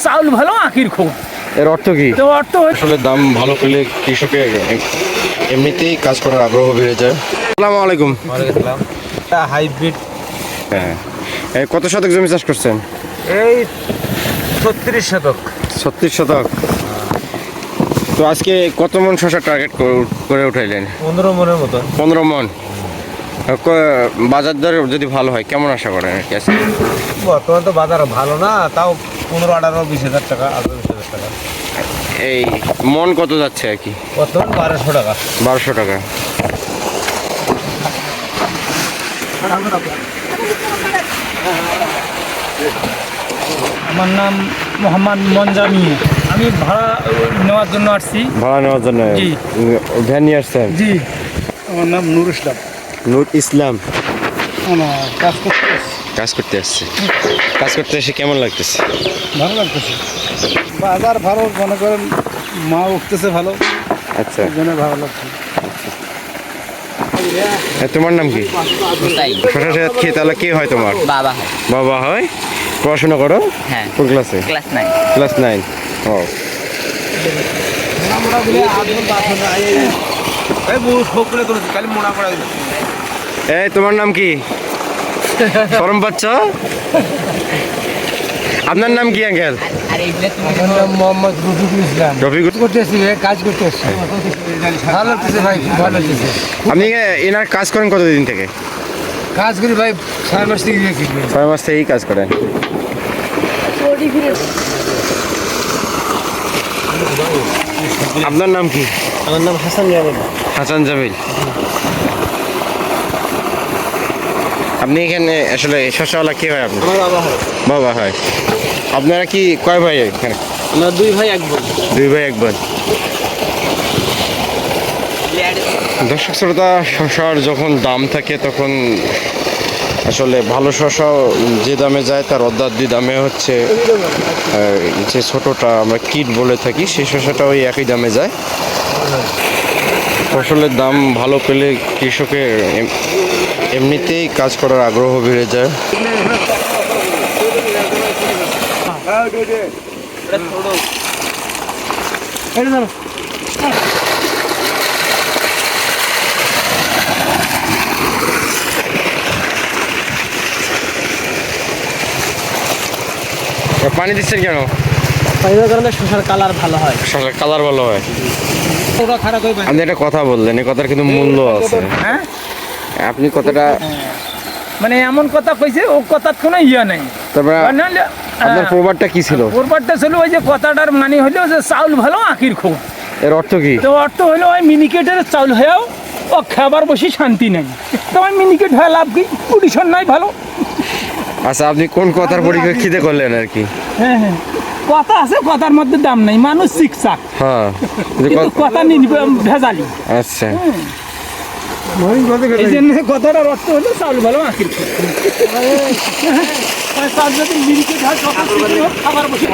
চাউল ভালো আখির খোল। এর অর্থ কি? তো অর্থ আসলে দাম ভালো পেলে কৃষকের এমনিতেই কাজ করার আগ্রহ বেড়ে যায়। আসসালামু আলাইকুম। হাইব্রিড হ্যাঁ, কত শতক জমি চাষ করছেন? এই 36 শতক। 36 শতক। তো আজকে কত মন শশা টার্গেট করে উঠাইলেন? 15 মনের মতো। 15 মন। বাজার দর যদি ভালো হয় কেমন আশা করেন আর কি আজকে? বর্তমান তো বাজার ভালো না, তাও 15, 18, 20,000 টাকা, 18-20,000 টাকা। এই মন কত যাচ্ছে আর কি? বর্তমান 1200 টাকা। 1200 টাকা। আমার নাম মোহাম্মদ মনজামি। আমি ভাড়া নেওয়ার জন্য আসছি। ভাড়া নেওয়ার জন্য জি। ভ্যান নিয়ে আসছেন? জি, আমার নাম নুর ইসলাম। নূর ইসলাম। কাজ করতে কাজ করতে আসছে। কাজ করতে এসে কেমন লাগতেছে? ভালো লাগতেছে, বাজার ভালো, মনে করেন মা উঠতেছে ভালো, আচ্ছা, ভালো লাগছে। তোমার নাম কি? শশা খেত খেয়ে তাহলে কে হয় তোমার? বাবা হয়। বাবা হয়। পড়াশোনা করো? হ্যাঁ, কোন ক্লাসে? ক্লাস 9। ক্লাস 9। ও, এই তোমার নাম কি? শরম পাচ্ছ? আপনার নাম কি আঙ্কেল? আর এইগুলো তুমি মোহাম্মদ রফিকুল ইসলাম। রফিকুল। করতেছি, কাজ করতে আসছি। ভালো লাগতেছে ভাই, ভালো লাগতেছে। আপনি এনার কাজ করেন কতদিন থেকে? কাজ করি ভাই 6 মাস থেকে। 6 মাস থেকেই কাজ করেন। আপনার নাম কি? আমার নাম হাসান জামিল। হাসান জামিল। আপনি এখানে আসলে শশাওয়ালা কে হয় আপনি? আমার বাবা হয়। বাবা হয়। আপনারা কি কয় ভাই এখানে? আমরা 2 ভাই 1 বোন। 2 ভাই 1 বোন। দর্শক শ্রোতা, শশার যখন দাম থাকে তখন আসলে ভালো শশাও যে দামে যায় তার অর্ধাধিক দামে হচ্ছে যে ছোটোটা আমরা কিট বলে থাকি সেই শশাটা ওই একই দামে যায়। ফসলের দাম ভালো পেলে কৃষকের এমনিতেই কাজ করার আগ্রহ বেড়ে যায়। পানি দিচ্ছেন কেন? পানির কারণে শসার কালার ভালো হয়। শশার কালার ভালো হয়। ওটা খারাপ হয়। আপনি একটা কথা বললেন, এই কথার কিন্তু মূল্য আছে। হ্যাঁ, আপনি কথাটা মানে এমন কথা কইছে, ও কথার কোনো ইয়া নেই। তারপরে আপনার প্রবাদটা কি ছিল? পূর্বারটা ছিল ওই যে কথাটার মানে হলো যে চাউল ভালো আখির খোল। এর অর্থ কি? তো অর্থ হলো ওই মিনিকেটের চাউল হয়েও ও খাবার বসে শান্তি নাই। তো ওই মিনিকেট হয়ে লাভ কি, পজিশন নাই ভালো। আচ্ছা, আপনি কোন কথার পরিপ্রেক্ষিতে করলেন আর কি? হ্যাঁ হ্যাঁ, কথা আছে, কথার মধ্যে দাম নাই, মানুষ শিক্ষা। হ্যাঁ, কিন্তু কথা ভেজালি। আচ্ছা, এই জন্য কথাটার অর্থ হলো চাউল ভালো আখির খোল। চাউল যদি মিনিকেট হয় খাবার বসে